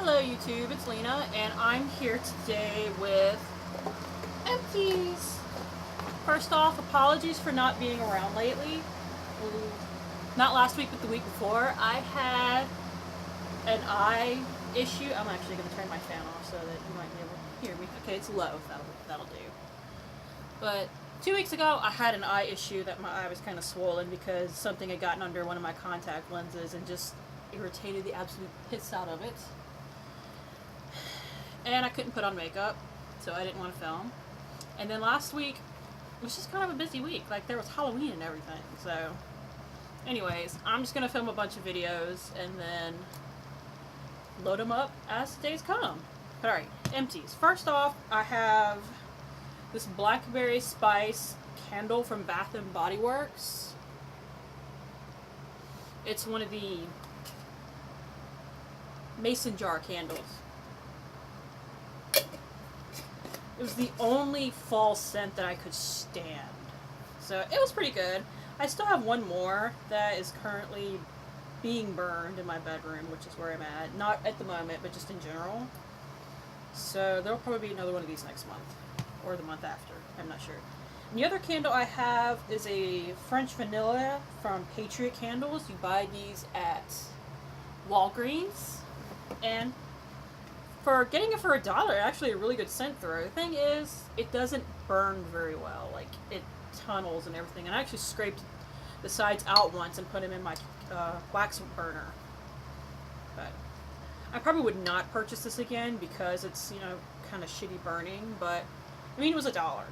Hello YouTube, it's Lena, and I'm here today with Empties. First off, apologies for not being around lately. Not last week, but the week before. I had an eye issue. I'm actually going to turn my fan off so that you might be able to hear me. Okay, it's low. That'll do. But 2 weeks ago, I had an eye issue that my eye was kind of swollen because something had gotten under one of my contact lenses and just irritated the absolute piss out of it. And I couldn't put on makeup, so I didn't want to film. And then last week was just kind of a busy week. Like, there was Halloween and everything. So, anyways, I'm just going to film a bunch of videos and then load them up as the days come. Alright, Empties. First off, I have this Blackberry Spice candle from Bath & Body Works. It's one of the mason jar candles. It was the only fall scent that I could stand. So it was pretty good. I still have one more that is currently being burned in my bedroom, which is where I'm at. Not at the moment, but just in general. So there'll probably be another one of these next month. Or the month after. I'm not sure. And the other candle I have is a French vanilla from Patriot Candles. You buy these at Walgreens. And for getting it for $1, actually a really good scent throw. The thing is, it doesn't burn very well. Like, it tunnels and everything. And I actually scraped the sides out once and put them in my wax burner. But I probably would not purchase this again because it's, you know, kind of shitty burning. But, I mean, it was $1.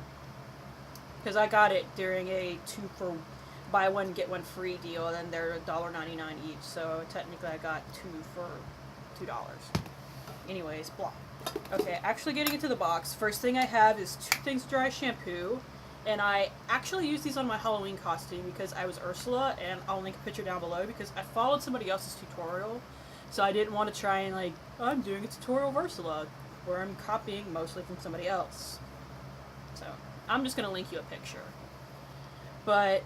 Because I got it during a 2 for buy one, get one free deal. And then they're $1.99 each. So technically I got 2 for $2. Anyways, blah. Okay, actually getting into the box. First thing I have is 2 Things Dry shampoo. And I actually used these on my Halloween costume because I was Ursula, and I'll link a picture down below because I followed somebody else's tutorial. So I didn't want to try and, like, oh, I'm doing a tutorial of Ursula, where I'm copying mostly from somebody else. So I'm just going to link you a picture. But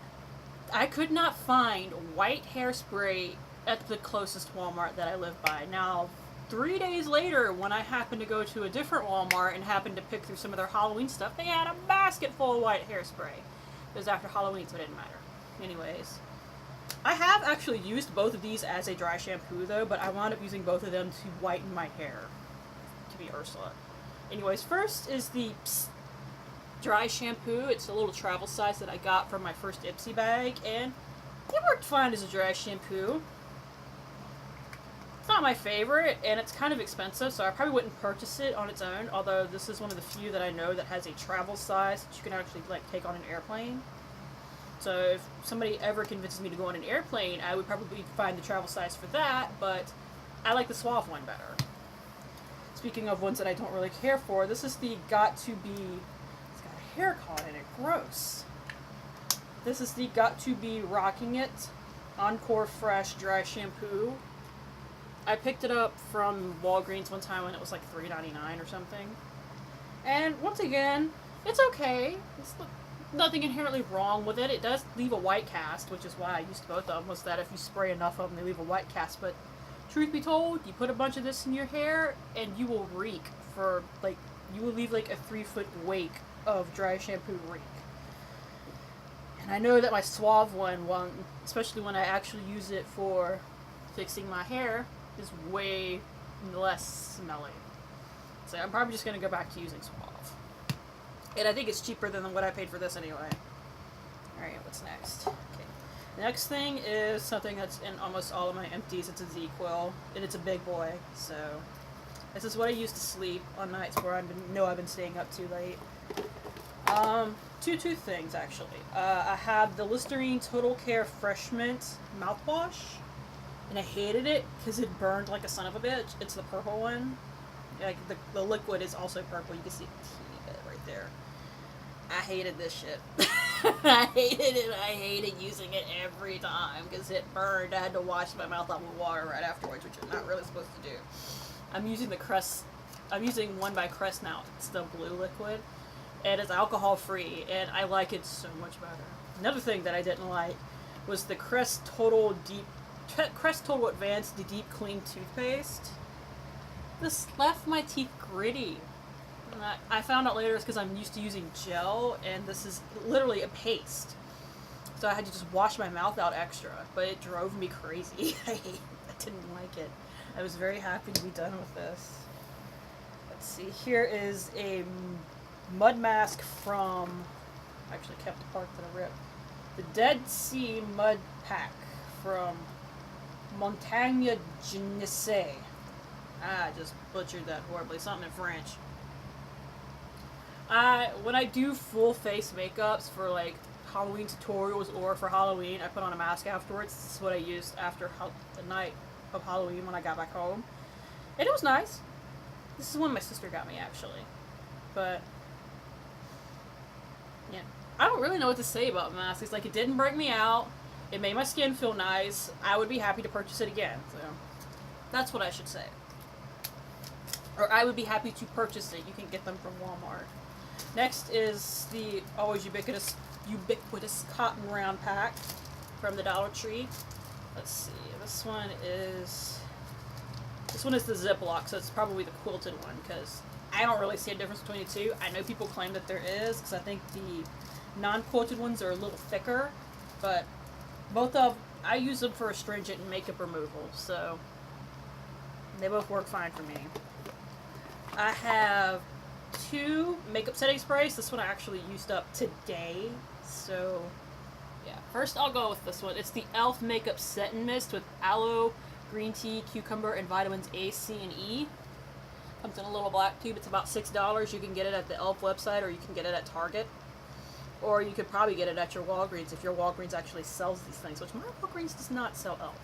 I could not find white hairspray at the closest Walmart that I live by. Now, 3 days later, when I happened to go to a different Walmart and happened to pick through some of their Halloween stuff, they had a basket full of white hairspray. It was after Halloween, so it didn't matter. Anyways, I have actually used both of these as a dry shampoo, though, but I wound up using both of them to whiten my hair, to be Ursula. Anyways, first is the dry shampoo. It's a little travel size that I got from my first Ipsy bag, and it worked fine as a dry shampoo. Not my favorite, and it's kind of expensive, so I probably wouldn't purchase it on its own, although this is one of the few that I know that has a travel size that you can actually, like, take on an airplane. So if somebody ever convinces me to go on an airplane, I would probably find the travel size for that, but I like the Suave one better. Speaking of ones that I don't really care for, this is the Got To Be, it's got a hair caught in it, gross. This is the Got To Be Rocking It Encore Fresh Dry Shampoo. I picked it up from Walgreens one time when it was like $3.99 or something. And once again, it's okay. There's nothing inherently wrong with it. It does leave a white cast, which is why I used both of them, was that if you spray enough of them, they leave a white cast. But truth be told, you put a bunch of this in your hair, and you will reek for, like, you will leave like a 3-foot wake of dry shampoo reek. And I know that my Suave one, especially when I actually use it for fixing my hair, is way less smelly. So I'm probably just going to go back to using Suave. And I think it's cheaper than what I paid for this anyway. Alright, what's next? Okay. The next thing is something that's in almost all of my Empties. It's a Z-Quill, and it's a big boy. So this is what I use to sleep on nights where I've been staying up too late. Two things, actually. I have the Listerine Total Care Fresh Mint mouthwash. And I hated it because it burned like a son of a bitch. It's the purple one. Like, the liquid is also purple. You can see a teeny bit right there. I hated this shit. I hated it. I hated using it every time because it burned. I had to wash my mouth out with water right afterwards, which you're not really supposed to do. I'm using the Crest. I'm using one by Crest now. It's the blue liquid. And it's alcohol free. And I like it so much better. Another thing that I didn't like was the Crest Total Advanced Deep Clean toothpaste. This left my teeth gritty. And I found out later it's because I'm used to using gel, and this is literally a paste. So I had to just wash my mouth out extra, but it drove me crazy. I didn't like it. I was very happy to be done with this. Let's see, here is a mud mask from, I actually kept the part that I ripped. The Dead Sea Mud Pack from Montagne Genesee. I just butchered that horribly. Something in French. When I do full face makeups for like Halloween tutorials or for Halloween, I put on a mask afterwards. This is what I used after the night of Halloween when I got back home. And it was nice. This is one my sister got me, actually. But, yeah. I don't really know what to say about masks. It's like, it didn't break me out. It made my skin feel nice. I would be happy to purchase it again. So, that's what I should say. Or I would be happy to purchase it. You can get them from Walmart. Next is the always ubiquitous cotton round pack from the Dollar Tree. Let's see. This one is the Ziploc, so it's probably the quilted one because I don't really see a difference between the two. I know people claim that there is because I think the non-quilted ones are a little thicker, but I use them for astringent and makeup removal, so they both work fine for me. I have 2 makeup setting sprays. This one I actually used up today, so yeah. First I'll go with this one. It's the e.l.f. Makeup Setting Mist with aloe, green tea, cucumber, and vitamins A, C, and E. Comes in a little black tube. It's about $6. You can get it at the e.l.f. website, or you can get it at Target. Or you could probably get it at your Walgreens if your Walgreens actually sells these things, which my Walgreens does not sell e.l.f.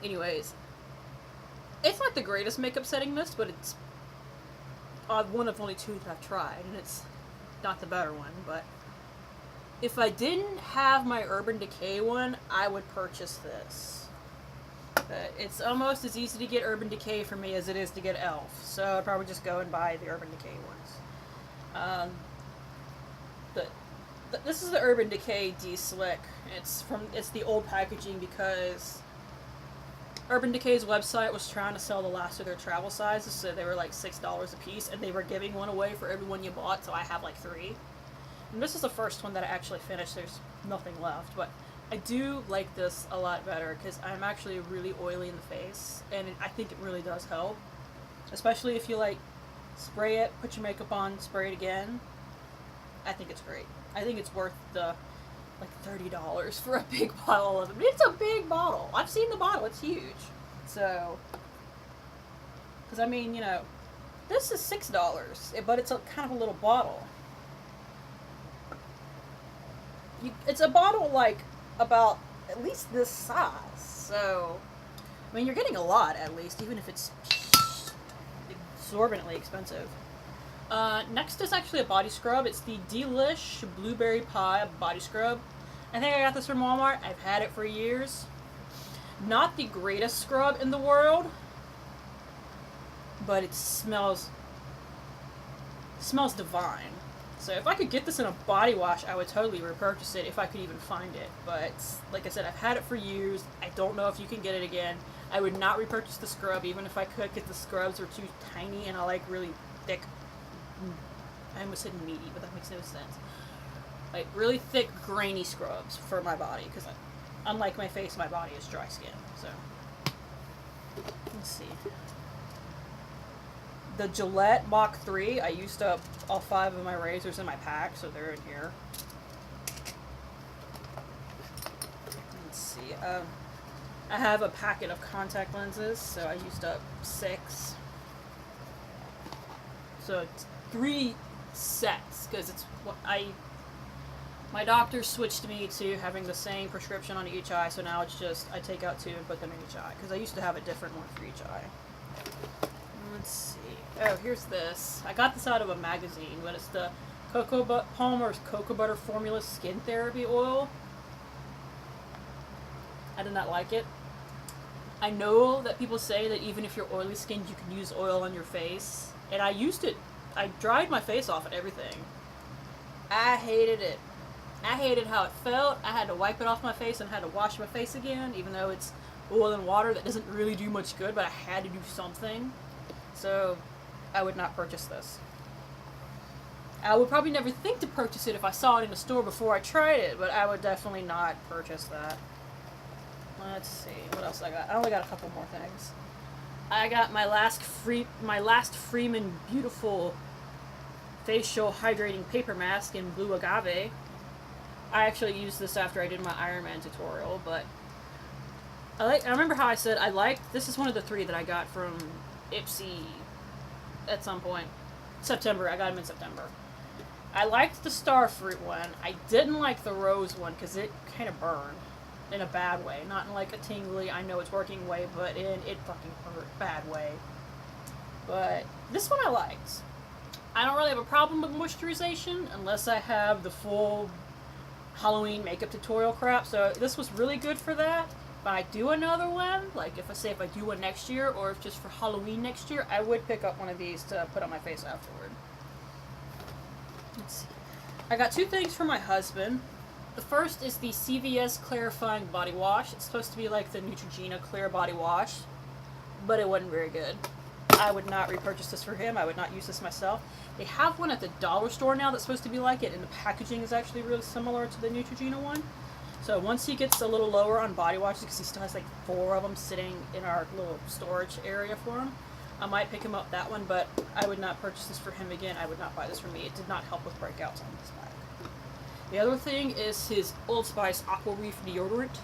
Anyways, it's not the greatest makeup setting mist, but it's one of only 2 that I've tried, and it's not the better one, but if I didn't have my Urban Decay one, I would purchase this. But it's almost as easy to get Urban Decay for me as it is to get e.l.f., so I'd probably just go and buy the Urban Decay ones. This is the Urban Decay D-Slick. It's the old packaging because Urban Decay's website was trying to sell the last of their travel sizes, so they were like $6 a piece, and they were giving one away for every one you bought, so I have like 3. And this is the first one that I actually finished. There's nothing left, but I do like this a lot better because I'm actually really oily in the face, and I think it really does help. Especially if you like spray it, put your makeup on, spray it again. I think it's great. I think it's worth the like $30 for a big bottle of it. It's a big bottle. I've seen the bottle. It's huge. So, because I mean, you know, this is $6, but it's kind of a little bottle. It's a bottle like about at least this size. So, I mean, you're getting a lot at least, even if it's exorbitantly expensive. Next is actually a body scrub. It's the Delish Blueberry Pie Body Scrub. I think I got this from Walmart. I've had it for years. Not the greatest scrub in the world, but it smells divine. So if I could get this in a body wash, I would totally repurchase it if I could even find it. But like I said, I've had it for years. I don't know if you can get it again. I would not repurchase the scrub, even if I could, because the scrubs are too tiny and I like really thick. I almost said meaty, but that makes no sense. Like really thick, grainy scrubs for my body, because unlike my face, my body is dry skin. So let's see. The Gillette Mach 3. I used up all 5 of my razors in my pack, so they're in here. Let's see. I have a packet of contact lenses, so I used up 6. So it's 3 sets, because it's what my doctor switched me to having the same prescription on each eye, so now it's just I take out 2 and put them in each eye, because I used to have a different one for each eye. Let's see. Oh, here's this. I got this out of a magazine, but it's the Palmer's Cocoa Butter Formula Skin Therapy Oil. I did not like it. I know that people say that even if you're oily skinned, you can use oil on your face. And I used it. I dried my face off and everything. I hated it. I hated how it felt. I had to wipe it off my face and had to wash my face again, even though it's oil and water that doesn't really do much good, but I had to do something. So I would not purchase this. I would probably never think to purchase it if I saw it in a store before I tried it, but I would definitely not purchase that. Let's see, what else I got? I only got a couple more things. I got my last Freeman Beautiful facial hydrating paper mask in blue agave. I actually used this after I did my Iron Man tutorial, but I remember how I said I liked, this is one of the 3 that I got from Ipsy at some point. September, I got them in September. I liked the starfruit one. I didn't like the rose one because it kind of burned in a bad way. Not in like a tingly, I know it's working way, but in it fucking hurt bad way. But this one I liked. I don't really have a problem with moisturization unless I have the full Halloween makeup tutorial crap, so this was really good for that. If I do another one, like if I do one next year, or if just for Halloween next year, I would pick up one of these to put on my face afterward. Let's see. I got 2 things for my husband. The first is the CVS Clarifying Body Wash. It's supposed to be like the Neutrogena Clear Body Wash, but it wasn't very good. I would not repurchase this for him. I would not use this myself. They have one at the dollar store now that's supposed to be like it, and the packaging is actually really similar to the Neutrogena one. So once he gets a little lower on body washes, because he still has like 4 of them sitting in our little storage area for him, I might pick him up that one, but I would not purchase this for him again. I would not buy this for me. It did not help with breakouts on this bag. The other thing is his Old Spice Aqua Reef deodorant.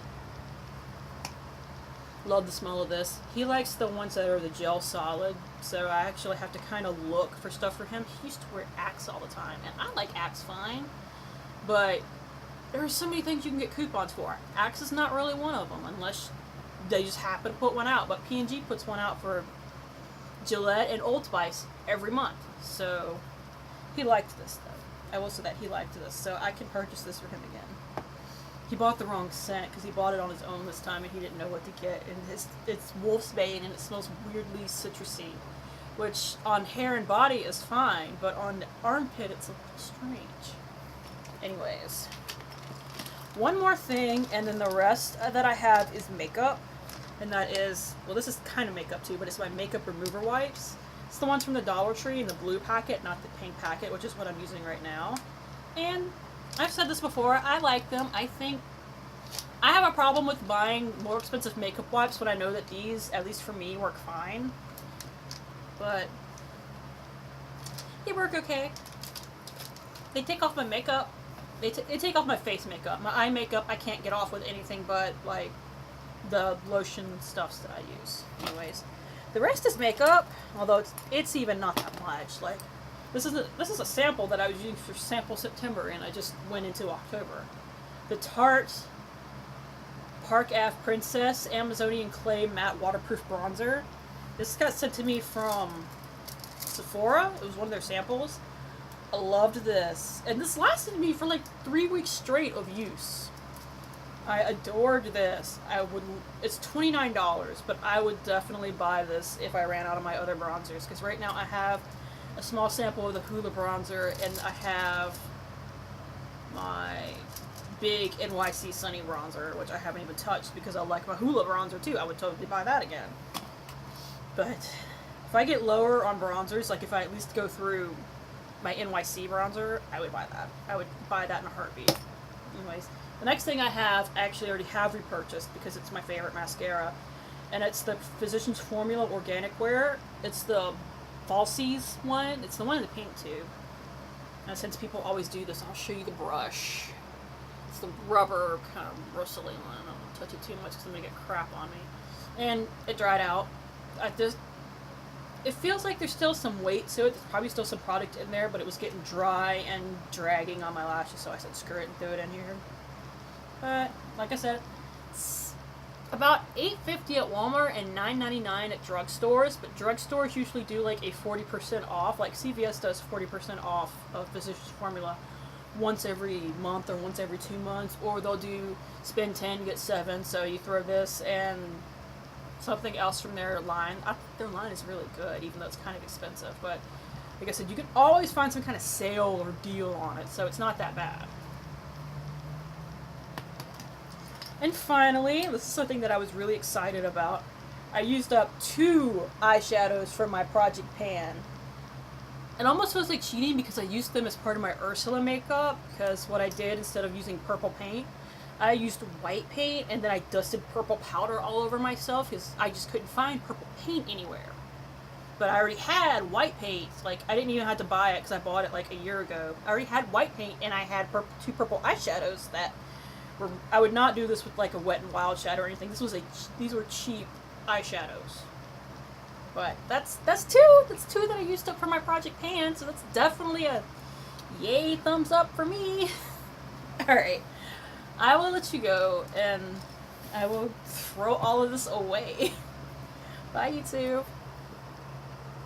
Love the smell of this. He likes the ones that are the gel solid, so I actually have to kind of look for stuff for him. He used to wear Axe all the time, and I like Axe fine, but there are so many things you can get coupons for. Axe is not really one of them, unless they just happen to put one out, but P&G puts one out for Gillette and Old Spice every month, so he liked this, though. I will say that he liked this, so I can purchase this for him again. He bought the wrong scent because he bought it on his own this time and he didn't know what to get. And it's Wolf's Bane and it smells weirdly citrusy, which on hair and body is fine, but on the armpit it's a little strange. Anyways, one more thing, and then the rest that I have is makeup, and that is, well, this is kind of makeup too, but it's my makeup remover wipes. It's the ones from the Dollar Tree in the blue packet, not the pink packet, which is what I'm using right now. And I've said this before, I like them. I think I have a problem with buying more expensive makeup wipes when I know that these, at least for me, work fine. But they work okay. They take off my makeup. They take off my face makeup. My eye makeup I can't get off with anything but like the lotion stuffs that I use. Anyways, the rest is makeup, although it's even not that much. Like this is a sample that I was using for sample September, and I just went into October. The Tarte Park Ave Princess Amazonian Clay Matte Waterproof Bronzer. This got sent to me from Sephora. It was one of their samples. I loved this. And this lasted me for like 3 weeks straight of use. I adored this. It's $29, but I would definitely buy this if I ran out of my other bronzers. Because right now I have a small sample of the Hoola bronzer, and I have my big NYC Sunny bronzer, which I haven't even touched because I like my Hoola bronzer too. I would totally buy that again. But if I get lower on bronzers, like if I at least go through my NYC bronzer, I would buy that. I would buy that in a heartbeat. Anyways, the next thing I actually already have repurchased because it's my favorite mascara, and it's the Physicians Formula Organic Wear. It's the Falsies one. It's the one in the pink tube. And since people always do this, I'll show you the brush. It's the rubber kind of bristly one. I don't touch it too much because I'm going to get crap on me. And it dried out. It feels like there's still some weight to it. There's probably still some product in there, but it was getting dry and dragging on my lashes, so I said screw it and threw it in here. But, like I said, it's about $8.50 at Walmart and $9.99 at drugstores, but drugstores usually do like a 40% off, like CVS does 40% off of Physicians Formula once every month or once every 2 months, or they'll do spend 10, get 7, so you throw this and something else from their line. I think their line is really good, even though it's kind of expensive, but like I said, you can always find some kind of sale or deal on it, so it's not that bad. And finally, this is something that I was really excited about. I used up 2 eyeshadows from my project pan. It almost feels like cheating because I used them as part of my Ursula makeup, because what I did, instead of using purple paint, I used white paint, and then I dusted purple powder all over myself because I just couldn't find purple paint anywhere. But I already had white paint. Like, I didn't even have to buy it because I bought it like a year ago. I already had white paint, and I had 2 purple eyeshadows that were... I would not do this with like a Wet n Wild shadow or anything. These were cheap eyeshadows. But that's 2. That's 2 that I used up for my project pan, so that's definitely a yay thumbs up for me. Alright. I will let you go, and I will throw all of this away. Bye, YouTube.